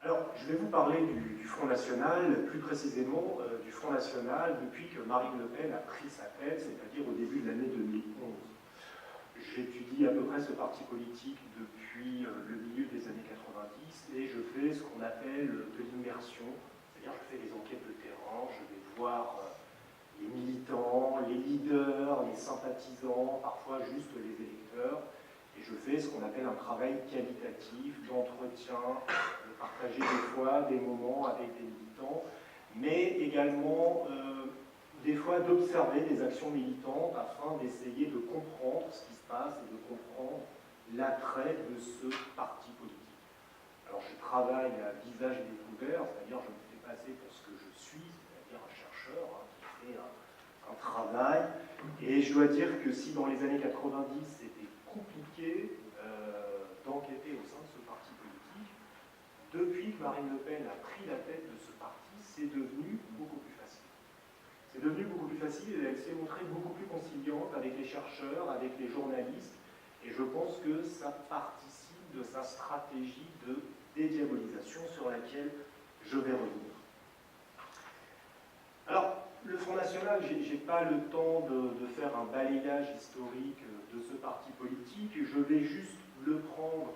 Alors, je vais vous parler du Front National, plus précisément du Front National depuis que Marine Le Pen a pris sa tête, c'est-à-dire au début de l'année 2011. J'étudie à peu près ce parti politique depuis le milieu des années 90 et je fais ce qu'on appelle de l'immersion, c'est-à-dire je fais des enquêtes de terrain, je vais voir les militants, les leaders, les sympathisants, parfois juste les électeurs, et je fais ce qu'on appelle un travail qualitatif d'entretien, de partager des fois des moments avec des militants, mais également des fois d'observer des actions militantes afin d'essayer de comprendre ce qui se passe et de comprendre l'attrait de ce parti politique. Alors je travaille à visage découvert, c'est-à-dire je me fais passer pour ce que je suis, c'est-à-dire un chercheur qui fait un travail, et je dois dire que si dans les années 90 c'était compliqué d'enquêter au sein de ce parti politique, depuis que Marine Le Pen a pris la tête de ce parti, c'est devenu beaucoup plus facile. C'est devenu beaucoup plus facile et elle s'est montrée beaucoup plus conciliante avec les chercheurs, avec les journalistes, et je pense que ça participe de sa stratégie de dédiabolisation sur laquelle je vais revenir. Alors, le Front National, je n'ai pas le temps de faire un balayage historique de ce parti politique, je vais juste le prendre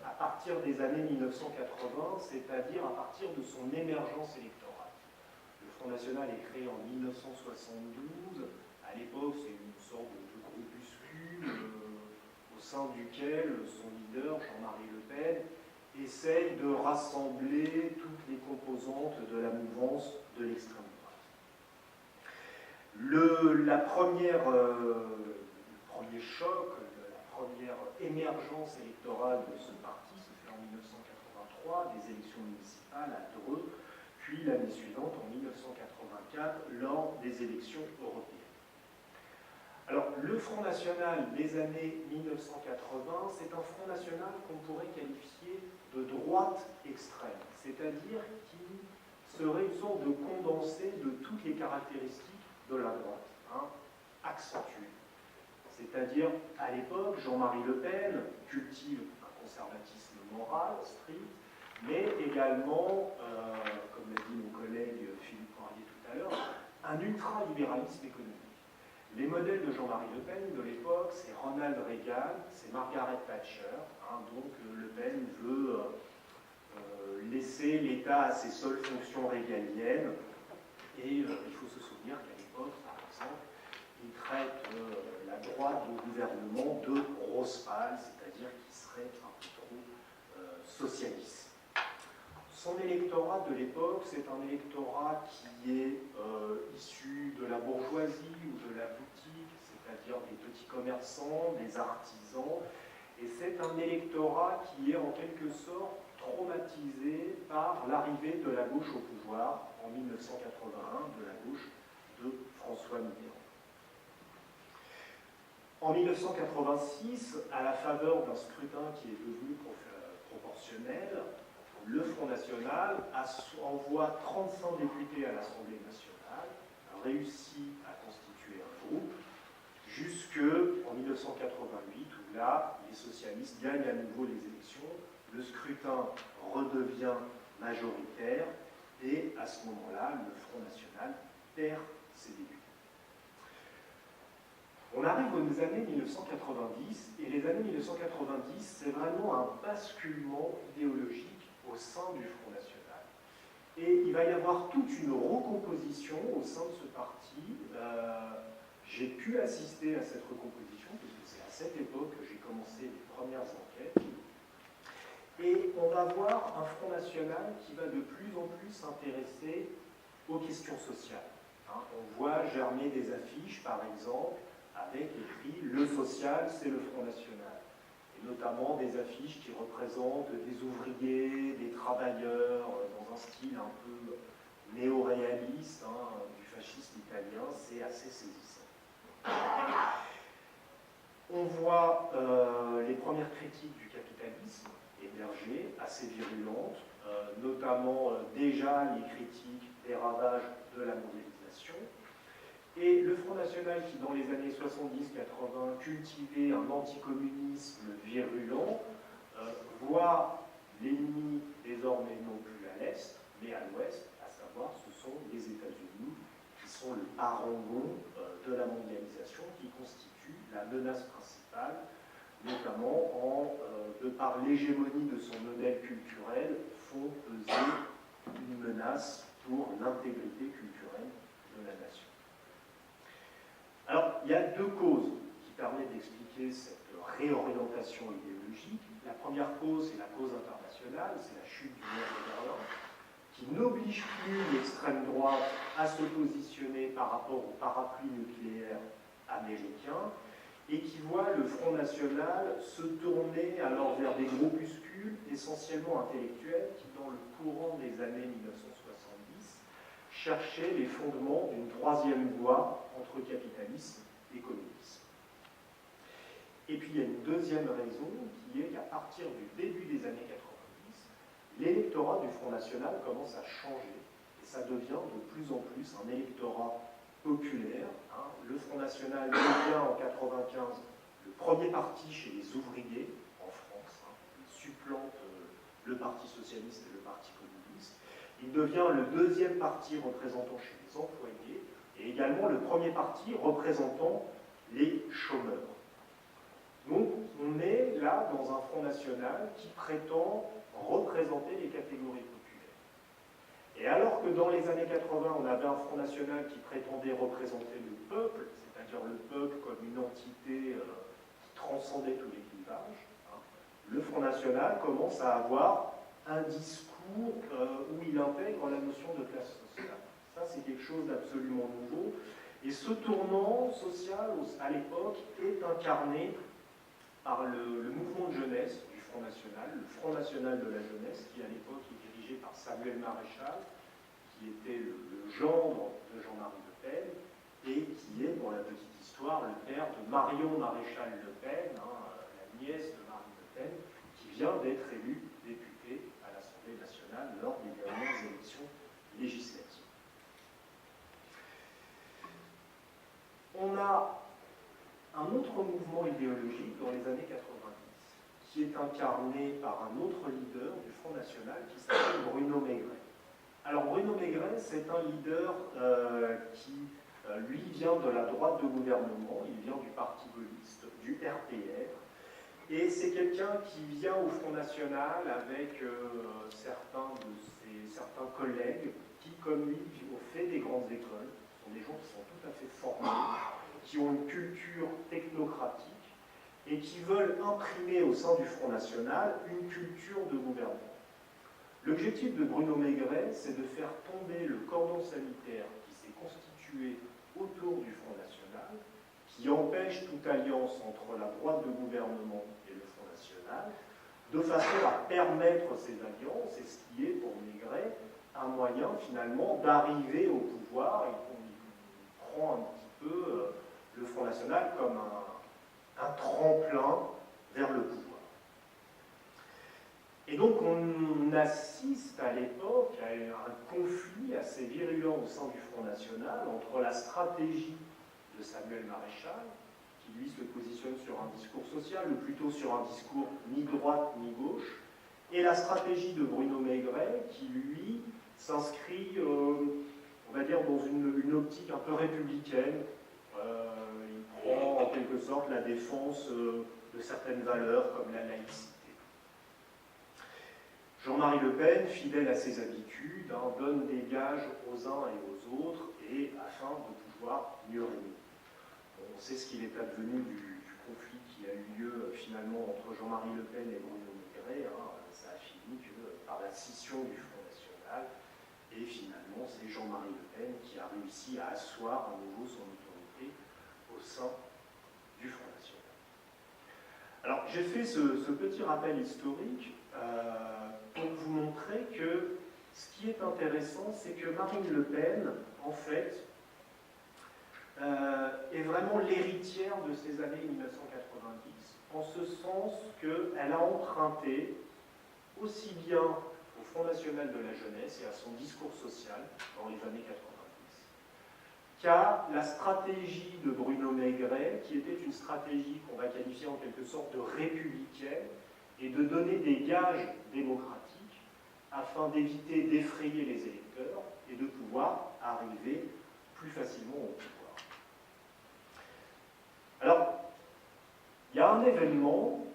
à partir des années 1980, c'est-à-dire à partir de son émergence électorale. Le Front National est créé en 1972, à l'époque c'est une sorte de groupuscule au sein duquel son leader, Jean-Marie Le Pen, essaye de rassembler toutes les composantes de la mouvance de l'extrême droite. Le premier choc, la première émergence électorale de ce parti se fait en 1983, des élections municipales à Dreux, puis l'année suivante, en 1984, lors des élections européennes. Alors, le Front National des années 1980, c'est un Front National qu'on pourrait qualifier de droite extrême, c'est-à-dire qui serait une sorte de condensé de toutes les caractéristiques de la droite, accentuée. C'est-à-dire, à l'époque, Jean-Marie Le Pen cultive un conservatisme moral, strict, mais également, comme l'a dit mon collègue Philippe Poirier tout à l'heure, un ultralibéralisme économique. Les modèles de Jean-Marie Le Pen de l'époque, c'est Ronald Reagan, c'est Margaret Thatcher, donc Le Pen veut laisser l'État à ses seules fonctions régaliennes, et il faut se souvenir qu'à l'époque, par exemple, il traite la droite du gouvernement de grosse pâle, c'est-à-dire qui serait un peu trop socialiste. Son électorat de l'époque, c'est un électorat qui est issu de la bourgeoisie ou de la boutique, c'est-à-dire des petits commerçants, des artisans, et c'est un électorat qui est en quelque sorte traumatisé par l'arrivée de la gauche au pouvoir en 1981, de la gauche de François Mitterrand. En 1986, à la faveur d'un scrutin qui est devenu proportionnel, le Front National envoie 35 députés à l'Assemblée nationale, réussit à constituer un groupe, jusqu'en 1988, où là, les socialistes gagnent à nouveau les élections, le scrutin redevient majoritaire, et à ce moment-là, le Front National perd ses députés. On arrive aux années 1990, et les années 1990, c'est vraiment un basculement idéologique au sein du Front National. Et il va y avoir toute une recomposition au sein de ce parti. J'ai pu assister à cette recomposition, puisque c'est à cette époque que j'ai commencé les premières enquêtes. Et on va voir un Front National qui va de plus en plus s'intéresser aux questions sociales. On voit germer des affiches, par exemple, avec écrit « Le social, c'est le Front National ». Et notamment des affiches qui représentent des ouvriers, des travailleurs, dans un style un peu néo-réaliste, du fascisme italien, c'est assez saisissant. On voit les premières critiques du capitalisme émerger, assez virulentes, notamment déjà les critiques des ravages de la mondialisation. Et le Front National, qui dans les années 70-80 cultivait un anticommunisme virulent, voit l'ennemi désormais non plus à l'Est, mais à l'Ouest, à savoir ce sont les États-Unis, qui sont le parangon de la mondialisation, qui constitue la menace principale, notamment de par l'hégémonie de son modèle culturel, font peser une menace pour l'intégrité culturelle de la nation. Alors, il y a deux causes qui permettent d'expliquer cette réorientation idéologique. La première cause, c'est la cause internationale, c'est la chute du mur de Berlin, qui n'oblige plus l'extrême droite à se positionner par rapport au parapluie nucléaire américain, et qui voit le Front National se tourner alors vers des groupuscules essentiellement intellectuels qui, dans le courant des années 1970, cherchaient les fondements d'une troisième voie entre capitalisme et communisme. Et puis il y a une deuxième raison qui est qu'à partir du début des années 90, l'électorat du Front National commence à changer et ça devient de plus en plus un électorat populaire. Le Front National devient en 1995 le premier parti chez les ouvriers en France. Il supplante le Parti socialiste et le Parti communiste. Il devient le deuxième parti représentant chez les employés et également le premier parti représentant les chômeurs. Donc on est là dans un Front National qui prétend représenter les catégories populaires. Et alors que dans les années 80, on avait un Front National qui prétendait représenter le peuple, c'est-à-dire le peuple comme une entité qui transcendait tous les clivages, le Front National commence à avoir un discours où il intègre la notion de classe sociale. Ça, c'est quelque chose d'absolument nouveau. Et ce tournant social, à l'époque, est incarné par le mouvement de jeunesse du Front National, le Front National de la jeunesse, qui à l'époque est dirigé par Samuel Maréchal, qui était le gendre de Jean-Marie Le Pen, et qui est, pour la petite histoire, le père de Marion Maréchal Le Pen, la nièce de Marine Le Pen, qui vient d'être élue députée à l'Assemblée nationale lors des dernières élections législatives. On a un autre mouvement idéologique dans les années 90, qui est incarné par un autre leader du Front National qui s'appelle Bruno Maigret. Alors Bruno Maigret, c'est un leader qui, lui, vient de la droite de gouvernement, il vient du Parti gaulliste, du RPR, et c'est quelqu'un qui vient au Front National avec certains collègues qui, comme lui, ont fait des grandes écoles, ce sont des gens qui sont tout à fait formés, qui ont une culture technocratique et qui veulent imprimer au sein du Front National une culture de gouvernement. L'objectif de Bruno Maigret, c'est de faire tomber le cordon sanitaire qui s'est constitué autour du Front National, qui empêche toute alliance entre la droite de gouvernement et le Front National, de façon à permettre ces alliances, et ce qui est pour Maigret un moyen finalement d'arriver au pouvoir, et qu'on prend un petit peu le Front National comme un tremplin vers le pouvoir. Et donc on assiste à l'époque à un conflit assez virulent au sein du Front National entre la stratégie de Samuel Maréchal, qui lui se positionne sur un discours social, ou plutôt sur un discours ni droite ni gauche, et la stratégie de Bruno Maigret, qui lui s'inscrit, on va dire, dans une optique un peu républicaine. Il prend en quelque sorte la défense de certaines valeurs comme la laïcité. Jean-Marie Le Pen, fidèle à ses habitudes, donne des gages aux uns et aux autres et afin de pouvoir mieux régner. On sait ce qu'il est advenu du conflit qui a eu lieu finalement entre Jean-Marie Le Pen et Bruno Maigret. Ça a fini par la scission du Front National et finalement c'est Jean-Marie Le Pen qui a réussi à asseoir à nouveau son autorité au sein du Front National. Alors j'ai fait ce petit rappel historique pour vous montrer que ce qui est intéressant, c'est que Marine Le Pen, en fait, est vraiment l'héritière de ces années 1990, en ce sens qu'elle a emprunté aussi bien au Front National de la Jeunesse et à son discours social dans les années 90, qu'à la stratégie de Bruno Maigret, qui était une stratégie qu'on va qualifier en quelque sorte de républicaine, et de donner des gages démocratiques afin d'éviter d'effrayer les électeurs et de pouvoir arriver plus facilement au pouvoir. Alors, il y a un événement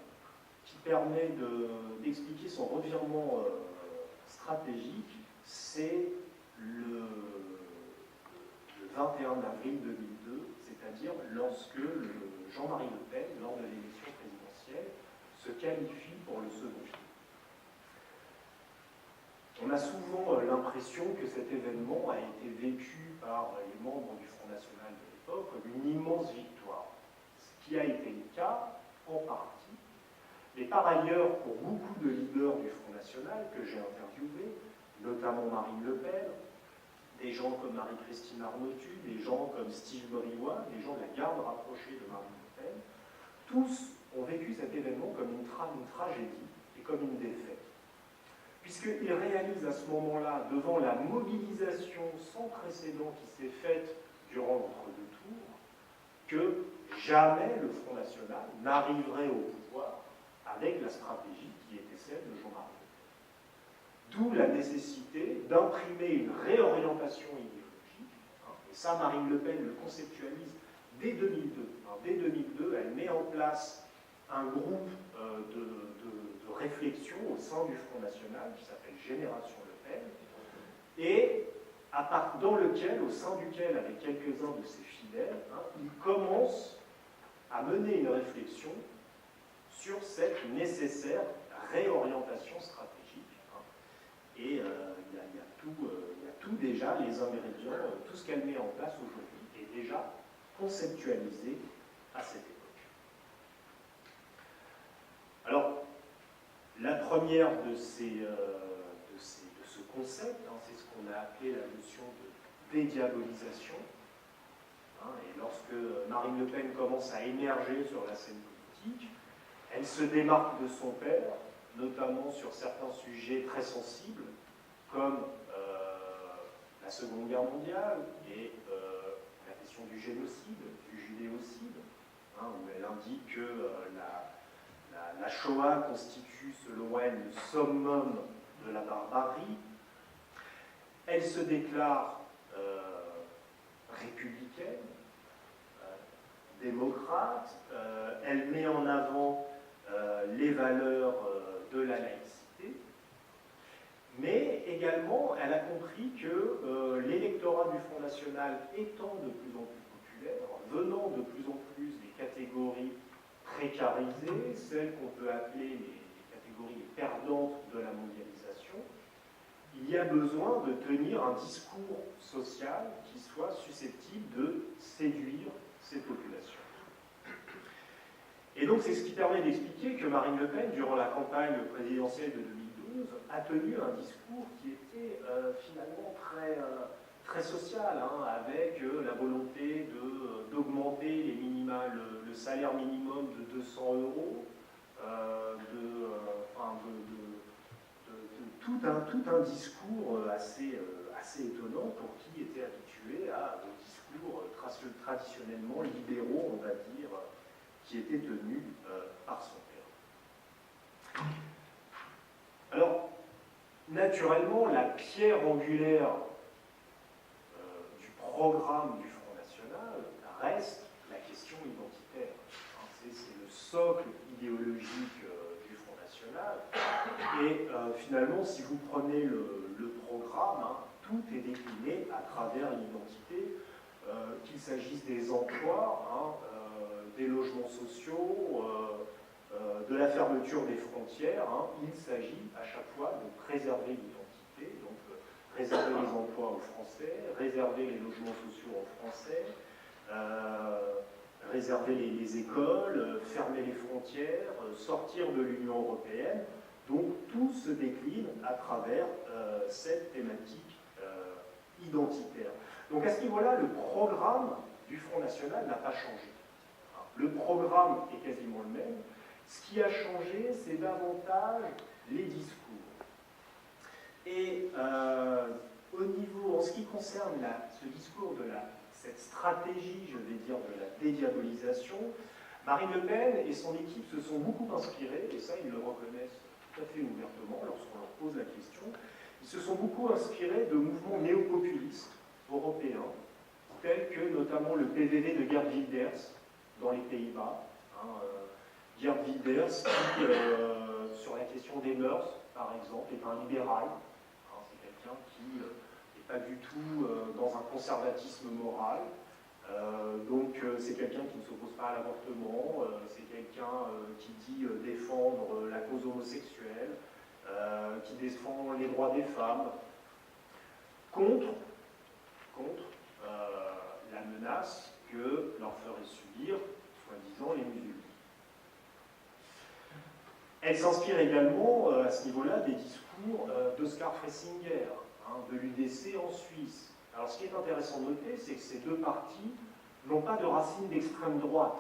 qui permet d'expliquer son revirement stratégique, c'est le 21 avril 2002, c'est-à-dire lorsque Jean-Marie Le Pen, lors de l'élection présidentielle, se qualifie pour le second tour. On a souvent l'impression que cet événement a été vécu par les membres du Front National de l'époque comme une immense victoire, ce qui a été le cas en partie. Mais par ailleurs, pour beaucoup de leaders du Front National que j'ai interviewés, notamment Marine Le Pen, des gens comme Marie-Christine Arnautu, des gens comme Steve Briouat, des gens de la garde rapprochée de Marine Le Pen, tous ont vécu cet événement comme une tragédie et comme une défaite. Puisqu'ils réalisent à ce moment-là, devant la mobilisation sans précédent qui s'est faite durant l'entre-deux tours, que jamais le Front National n'arriverait au pouvoir avec la stratégie qui était celle de Jean-Marie Le Pen. D'où la nécessité d'imprimer une réorientation idéologique, et ça Marine Le Pen le conceptualise dès 2002. Dès 2002, elle met en place un groupe de réflexion au sein du Front National qui s'appelle Génération Le Pen, et dans lequel, au sein duquel, avec quelques-uns de ses fidèles, il commence à mener une réflexion sur cette nécessaire réorientation stratégique. Et il y a tout déjà, les ingrédients, tout ce qu'elle met en place aujourd'hui est déjà conceptualisé à cette époque. Alors, la première de ce concept, c'est ce qu'on a appelé la notion de dédiabolisation. Et lorsque Marine Le Pen commence à émerger sur la scène politique, elle se démarque de son père, notamment sur certains sujets très sensibles, comme la Seconde Guerre mondiale et la question du génocide, du judéocide, où elle indique que la Shoah constitue, selon elle, le summum de la barbarie. Elle se déclare républicaine, démocrate, elle met en avant les valeurs de la laïcité, mais également elle a compris que l'électorat du Front National étant de plus en plus populaire, venant de plus en plus des catégories précarisées, celles qu'on peut appeler les catégories perdantes de la mondialisation, il y a besoin de tenir un discours social qui soit susceptible de séduire ces populations. Et donc c'est ce qui permet d'expliquer que Marine Le Pen, durant la campagne présidentielle de 2012, a tenu un discours qui était finalement très social, avec la volonté d'augmenter le salaire minimum de 200 €, tout un discours assez étonnant pour qui était habitué à des discours traditionnellement libéraux, on va dire, qui étaient tenus par son père. Alors, naturellement, la pierre angulaire du programme du Front National reste la question identitaire. C'est le socle idéologique du Front National. Et finalement, si vous prenez le programme, tout est décliné à travers l'identité, qu'il s'agisse des emplois, des logements sociaux, de la fermeture des frontières. Il s'agit à chaque fois de préserver l'identité, donc réserver les emplois aux Français, réserver les logements sociaux aux Français, réserver les écoles, fermer les frontières, sortir de l'Union européenne. Donc tout se décline à travers cette thématique identitaire. Donc à ce niveau-là, le programme du Front National n'a pas changé. Le programme est quasiment le même. Ce qui a changé, c'est davantage les discours. Et en ce qui concerne ce discours cette stratégie, je vais dire, de la dédiabolisation, Marine Le Pen et son équipe se sont beaucoup inspirés, et ça ils le reconnaissent tout à fait ouvertement lorsqu'on leur pose la question, ils se sont beaucoup inspirés de mouvements néopopulistes européens, tels que notamment le PVV de Geert Wilders dans les Pays-Bas. Geert Wilders qui, sur la question des mœurs, par exemple, est un libéral. C'est quelqu'un qui n'est pas du tout dans un conservatisme moral. Donc c'est quelqu'un qui ne s'oppose pas à l'avortement, c'est quelqu'un qui dit défendre la cause homosexuelle, qui défend les droits des femmes, contre la menace que leur ferait subir, soi-disant, les musulmans. Elle s'inspire également, à ce niveau-là, des discours d'Oskar Freisinger, de l'UDC en Suisse. Alors, ce qui est intéressant de noter, c'est que ces deux partis n'ont pas de racines d'extrême droite,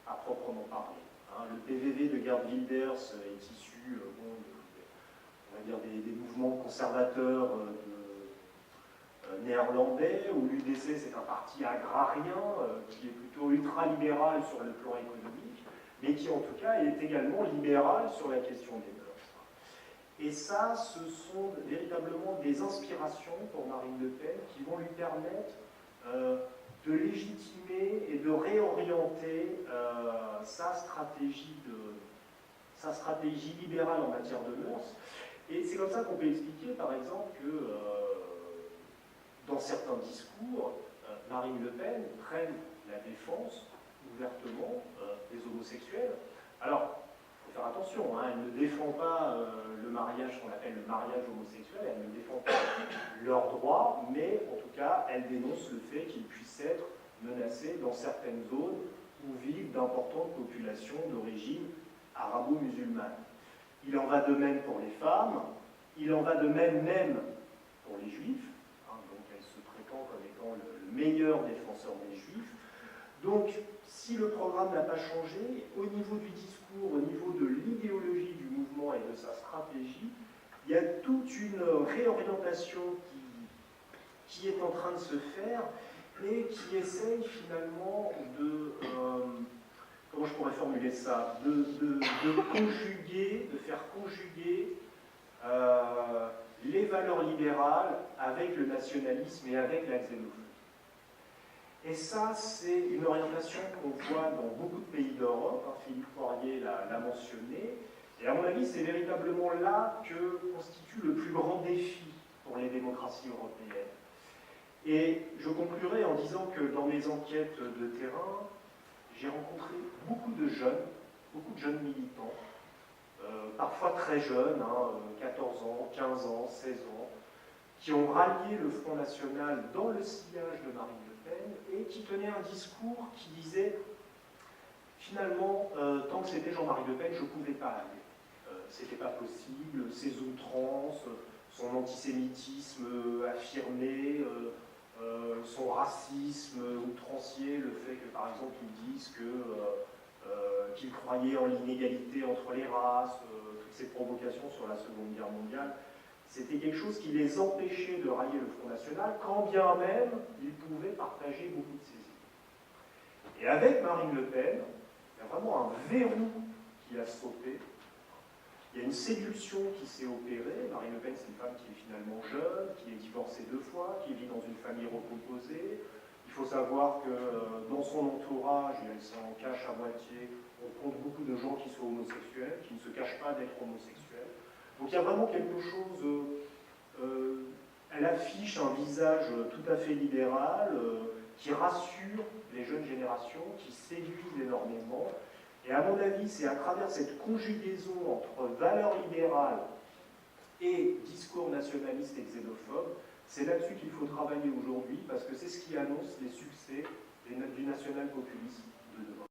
à proprement parler. Le PVV de Geert Wilders est issu, on va dire, des mouvements conservateurs néerlandais, où l'UDC, c'est un parti agrarien qui est plutôt ultralibéral sur le plan économique, mais qui, en tout cas, est également libéral sur la question des mœurs. Et ça, ce sont véritablement des inspirations pour Marine Le Pen qui vont lui permettre de légitimer et de réorienter sa stratégie libérale en matière de mœurs. Et c'est comme ça qu'on peut expliquer, par exemple, que dans certains discours, Marine Le Pen prenne la défense ouvertement des homosexuels. Alors, il faut faire attention, elle ne défend pas le mariage qu'on appelle le mariage homosexuel, elle ne défend pas leurs droits, mais en tout cas, elle dénonce le fait qu'ils puissent être menacés dans certaines zones où vivent d'importantes populations d'origine arabo-musulmane. Il en va de même pour les femmes, il en va de même pour les juifs, donc elle se prétend comme étant le meilleur défenseur des juifs. Donc, si le programme n'a pas changé, au niveau du discours, au niveau de l'idéologie du mouvement et de sa stratégie, il y a toute une réorientation qui est en train de se faire et qui essaye finalement de, comment je pourrais formuler ça, de faire conjuguer les valeurs libérales avec le nationalisme et avec la xénophobie. Et ça, c'est une orientation qu'on voit dans beaucoup de pays d'Europe, Philippe Poirier l'a mentionné, et à mon avis, c'est véritablement là que constitue le plus grand défi pour les démocraties européennes. Et je conclurai en disant que dans mes enquêtes de terrain, j'ai rencontré beaucoup de jeunes militants, parfois très jeunes, 14 ans, 15 ans, 16 ans, qui ont rallié le Front National dans le sillage de Marine Le Pen et qui tenaient un discours qui disait finalement, tant que c'était Jean-Marie Le Pen, je ne pouvais pas aller. C'était pas possible, ses outrances, son antisémitisme affirmé, son racisme outrancier, le fait que par exemple ils disent qu'ils croyaient en l'inégalité entre les races, toutes ces provocations sur la Seconde Guerre mondiale, c'était quelque chose qui les empêchait de rallier le Front National, quand bien même ils pouvaient partager beaucoup de ses idées. Et avec Marine Le Pen, il y a vraiment un verrou qui a sauté. Il y a une séduction qui s'est opérée. Marine Le Pen, c'est une femme qui est finalement jeune, qui est divorcée 2 fois, qui vit dans une famille recomposée. Il faut savoir que dans son entourage, et elle s'en cache à moitié, on compte beaucoup de gens qui sont homosexuels, qui ne se cachent pas d'être homosexuels. Donc il y a vraiment quelque chose, elle affiche un visage tout à fait libéral, qui rassure les jeunes générations, qui séduisent énormément. Et à mon avis, c'est à travers cette conjugaison entre valeurs libérales et discours nationaliste et xénophobe, c'est là-dessus qu'il faut travailler aujourd'hui, parce que c'est ce qui annonce les succès du national-populisme de demain.